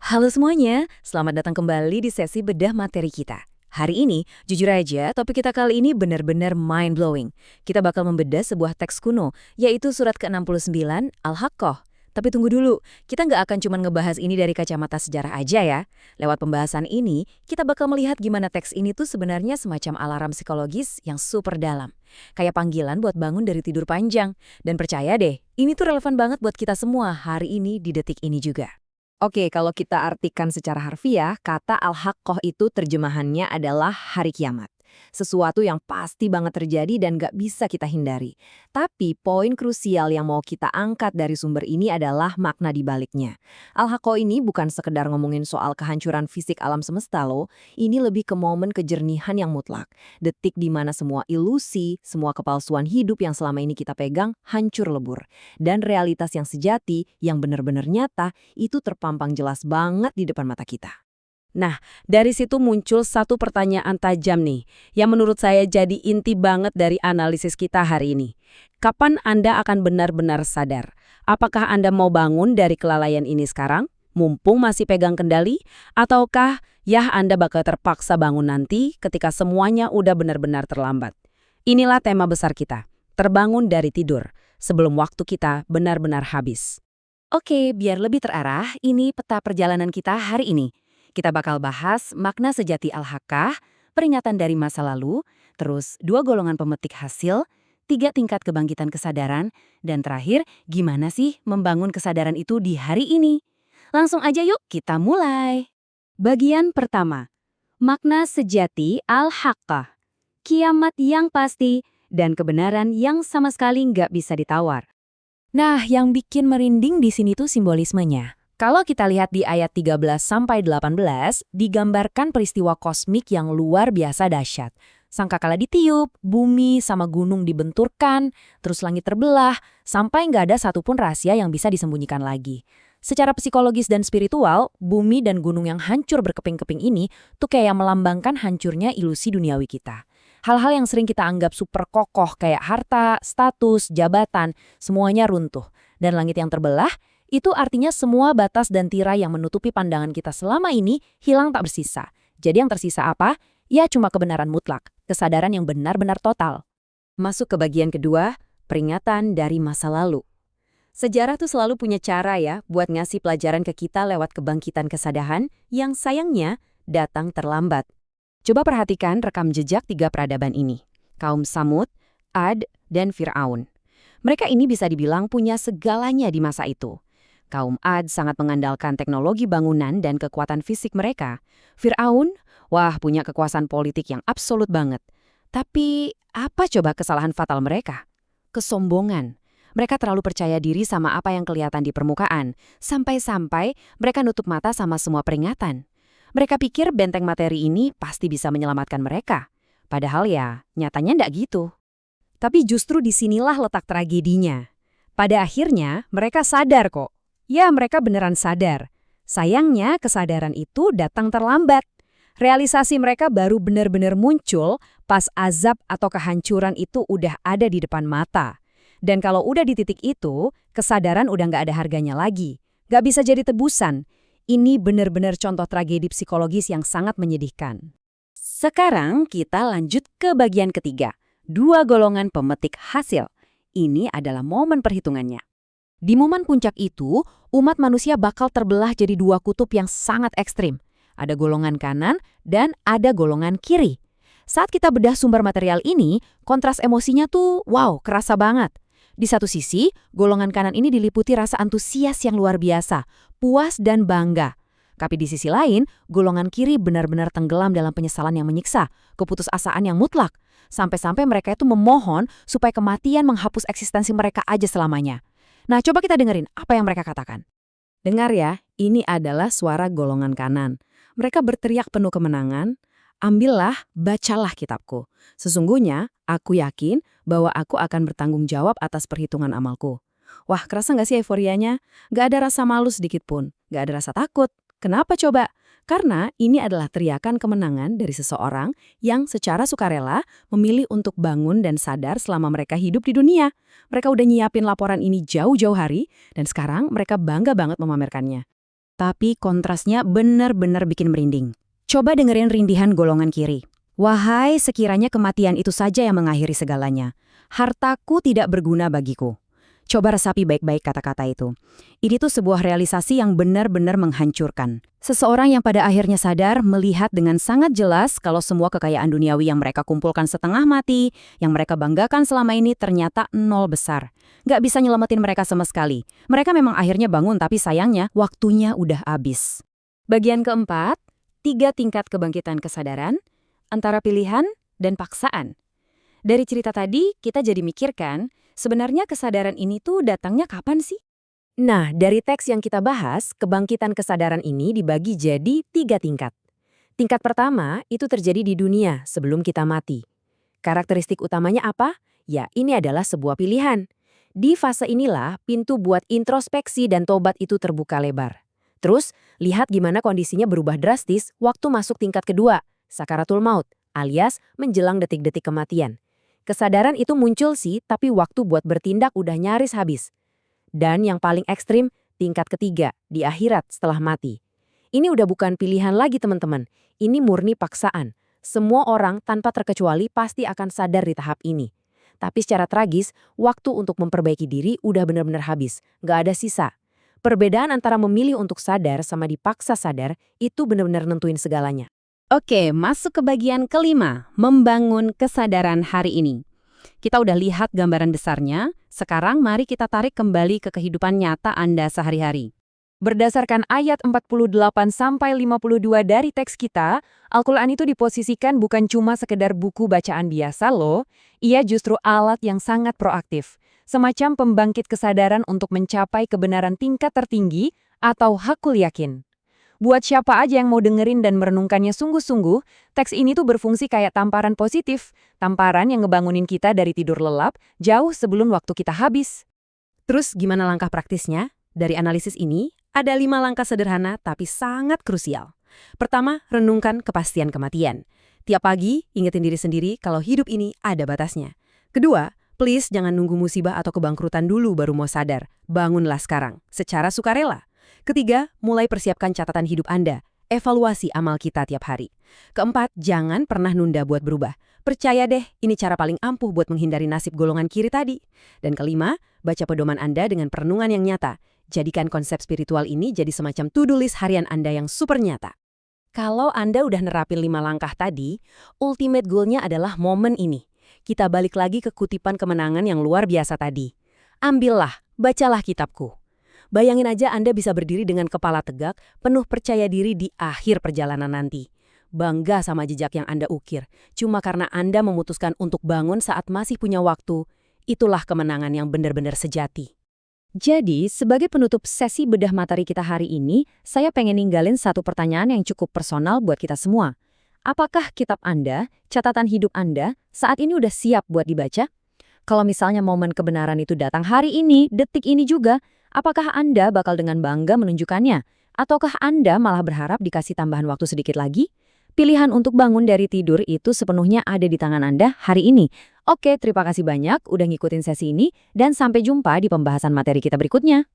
Halo semuanya, selamat datang kembali di sesi bedah materi kita. Hari ini, jujur aja, topik kita kali ini benar-benar mind-blowing. Kita bakal membedah sebuah teks kuno, yaitu surat ke-69, Al-Haqqah. Tapi tunggu dulu, kita nggak akan cuma ngebahas ini dari kacamata sejarah aja ya. Lewat pembahasan ini, kita bakal melihat gimana teks ini tuh sebenarnya semacam alarm psikologis yang super dalam. Kayak panggilan buat bangun dari tidur panjang. Dan percaya deh, ini tuh relevan banget buat kita semua hari ini di detik ini juga. Oke, kalau kita artikan secara harfiah, kata al-haqqah itu terjemahannya adalah hari kiamat. Sesuatu yang pasti banget terjadi dan gak bisa kita hindari. Tapi poin krusial yang mau kita angkat dari sumber ini adalah makna di baliknya. Al-haqqah ini bukan sekedar ngomongin soal kehancuran fisik alam semesta loh, ini lebih ke momen kejernihan yang mutlak. Detik di mana semua ilusi, semua kepalsuan hidup yang selama ini kita pegang hancur lebur. Dan realitas yang sejati, yang benar-benar nyata, itu terpampang jelas banget di depan mata kita. Nah, dari situ muncul satu pertanyaan tajam nih, yang menurut saya jadi inti banget dari analisis kita hari ini. Kapan Anda akan benar-benar sadar? Apakah Anda mau bangun dari kelalaian ini sekarang, mumpung masih pegang kendali? Ataukah, ya Anda bakal terpaksa bangun nanti ketika semuanya udah benar-benar terlambat? Inilah tema besar kita, terbangun dari tidur, sebelum waktu kita benar-benar habis. Oke, biar lebih terarah, ini peta perjalanan kita hari ini. Kita bakal bahas makna sejati al-haqqah, peringatan dari masa lalu, terus 2 golongan pemetik hasil, 3 tingkat kebangkitan kesadaran, dan terakhir, gimana sih membangun kesadaran itu di hari ini? Langsung aja yuk, kita mulai. Bagian pertama, makna sejati al-haqqah, kiamat yang pasti dan kebenaran yang sama sekali nggak bisa ditawar. Nah, yang bikin merinding di sini tuh simbolismenya. Kalau kita lihat di ayat 13-18, digambarkan peristiwa kosmik yang luar biasa dahsyat. Sangkakala ditiup, bumi sama gunung dibenturkan, terus langit terbelah, sampai nggak ada satupun rahasia yang bisa disembunyikan lagi. Secara psikologis dan spiritual, bumi dan gunung yang hancur berkeping-keping ini tuh kayak melambangkan hancurnya ilusi duniawi kita. Hal-hal yang sering kita anggap super kokoh kayak harta, status, jabatan, semuanya runtuh. Dan langit yang terbelah, itu artinya semua batas dan tirai yang menutupi pandangan kita selama ini hilang tak bersisa. Jadi yang tersisa apa? Ya cuma kebenaran mutlak, kesadaran yang benar-benar total. Masuk ke bagian kedua, peringatan dari masa lalu. Sejarah tuh selalu punya cara ya buat ngasih pelajaran ke kita lewat kebangkitan kesadaran yang sayangnya datang terlambat. Coba perhatikan rekam jejak 3 peradaban ini. Kaum Samud, Ad, dan Fir'aun. Mereka ini bisa dibilang punya segalanya di masa itu. Kaum Ad sangat mengandalkan teknologi bangunan dan kekuatan fisik mereka. Fir'aun, wah punya kekuasaan politik yang absolut banget. Tapi apa coba kesalahan fatal mereka? Kesombongan. Mereka terlalu percaya diri sama apa yang kelihatan di permukaan, sampai-sampai mereka nutup mata sama semua peringatan. Mereka pikir benteng materi ini pasti bisa menyelamatkan mereka. Padahal ya, nyatanya ndak gitu. Tapi justru disinilah letak tragedinya. Pada akhirnya, mereka sadar kok. Ya, mereka beneran sadar. Sayangnya, kesadaran itu datang terlambat. Realisasi mereka baru benar-benar muncul pas azab atau kehancuran itu udah ada di depan mata. Dan kalau udah di titik itu, kesadaran udah nggak ada harganya lagi. Nggak bisa jadi tebusan. Ini benar-benar contoh tragedi psikologis yang sangat menyedihkan. Sekarang kita lanjut ke bagian ketiga. 2 golongan pemetik hasil. Ini adalah momen perhitungannya. Di momen puncak itu, umat manusia bakal terbelah jadi 2 kutub yang sangat ekstrim. Ada golongan kanan dan ada golongan kiri. Saat kita bedah sumber material ini, kontras emosinya tuh wow, kerasa banget. Di satu sisi, golongan kanan ini diliputi rasa antusias yang luar biasa, puas dan bangga. Tapi di sisi lain, golongan kiri benar-benar tenggelam dalam penyesalan yang menyiksa, keputusasaan yang mutlak. Sampai-sampai mereka itu memohon supaya kematian menghapus eksistensi mereka aja selamanya. Nah, coba kita dengerin apa yang mereka katakan. Dengar ya, ini adalah suara golongan kanan. Mereka berteriak penuh kemenangan, ambillah, bacalah kitabku. Sesungguhnya, aku yakin bahwa aku akan bertanggung jawab atas perhitungan amalku. Wah, kerasa nggak sih euforianya? Nggak ada rasa malu sedikit pun, nggak ada rasa takut. Kenapa coba? Karena ini adalah teriakan kemenangan dari seseorang yang secara sukarela memilih untuk bangun dan sadar selama mereka hidup di dunia. Mereka udah nyiapin laporan ini jauh-jauh hari, dan sekarang mereka bangga banget memamerkannya. tapi kontrasnya benar-benar bikin merinding. Coba dengerin rindihan golongan kiri. Wahai, sekiranya kematian itu saja yang mengakhiri segalanya. Hartaku tidak berguna bagiku. Coba resapi baik-baik kata-kata itu. Ini tuh sebuah realisasi yang benar-benar menghancurkan. Seseorang yang pada akhirnya sadar melihat dengan sangat jelas kalau semua kekayaan duniawi yang mereka kumpulkan setengah mati, yang mereka banggakan selama ini ternyata nol besar. Nggak bisa nyelamatin mereka sama sekali. Mereka memang akhirnya bangun tapi sayangnya waktunya udah habis. Bagian keempat, 3 tingkat kebangkitan kesadaran, antara pilihan dan paksaan. Dari cerita tadi, kita jadi mikirkan, sebenarnya kesadaran ini tuh datangnya kapan sih? Nah, dari teks yang kita bahas, kebangkitan kesadaran ini dibagi jadi 3 tingkat. Tingkat pertama itu terjadi di dunia sebelum kita mati. Karakteristik utamanya apa? Ya, ini adalah sebuah pilihan. Di fase inilah, pintu buat introspeksi dan tobat itu terbuka lebar. Terus, lihat gimana kondisinya berubah drastis waktu masuk tingkat kedua, sakaratul maut, alias menjelang detik-detik kematian. Kesadaran itu muncul sih, tapi waktu buat bertindak udah nyaris habis. Dan yang paling ekstrim, tingkat ketiga, di akhirat setelah mati. Ini udah bukan pilihan lagi teman-teman, ini murni paksaan. Semua orang tanpa terkecuali pasti akan sadar di tahap ini. Tapi secara tragis, waktu untuk memperbaiki diri udah benar-benar habis, nggak ada sisa. Perbedaan antara memilih untuk sadar sama dipaksa sadar, itu benar-benar nentuin segalanya. Oke, masuk ke bagian kelima, membangun kesadaran hari ini. Kita udah lihat gambaran besarnya, sekarang mari kita tarik kembali ke kehidupan nyata Anda sehari-hari. Berdasarkan ayat 48-52 dari teks kita, Al-Quran itu diposisikan bukan cuma sekedar buku bacaan biasa loh, ia justru alat yang sangat proaktif, semacam pembangkit kesadaran untuk mencapai kebenaran tingkat tertinggi atau hakul yakin. Buat siapa aja yang mau dengerin dan merenungkannya sungguh-sungguh, teks ini tuh berfungsi kayak tamparan positif, tamparan yang ngebangunin kita dari tidur lelap jauh sebelum waktu kita habis. Terus gimana langkah praktisnya? Dari analisis ini, ada 5 langkah sederhana tapi sangat krusial. Pertama, renungkan kepastian kematian. Tiap pagi, ingetin diri sendiri kalau hidup ini ada batasnya. Kedua, please jangan nunggu musibah atau kebangkrutan dulu baru mau sadar. Bangunlah sekarang, secara sukarela. Ketiga, mulai persiapkan catatan hidup Anda. Evaluasi amal kita tiap hari. Keempat, jangan pernah nunda buat berubah. Percaya deh, ini cara paling ampuh buat menghindari nasib golongan kiri tadi. Dan kelima, baca pedoman Anda dengan perenungan yang nyata. Jadikan konsep spiritual ini jadi semacam to-do list harian Anda yang super nyata. Kalau Anda udah nerapin 5 langkah tadi, ultimate goal-nya adalah momen ini. Kita balik lagi ke kutipan kemenangan yang luar biasa tadi. Ambillah, bacalah kitabku. Bayangin aja Anda bisa berdiri dengan kepala tegak, penuh percaya diri di akhir perjalanan nanti. Bangga sama jejak yang Anda ukir. Cuma karena Anda memutuskan untuk bangun saat masih punya waktu, itulah kemenangan yang benar-benar sejati. Jadi, sebagai penutup sesi bedah materi kita hari ini, saya pengen ninggalin satu pertanyaan yang cukup personal buat kita semua. Apakah kitab Anda, catatan hidup Anda, saat ini udah siap buat dibaca? Kalau misalnya momen kebenaran itu datang hari ini, detik ini juga, apakah Anda bakal dengan bangga menunjukkannya? Ataukah Anda malah berharap dikasih tambahan waktu sedikit lagi? Pilihan untuk bangun dari tidur itu sepenuhnya ada di tangan Anda hari ini. Oke, terima kasih banyak udah ngikutin sesi ini, dan sampai jumpa di pembahasan materi kita berikutnya.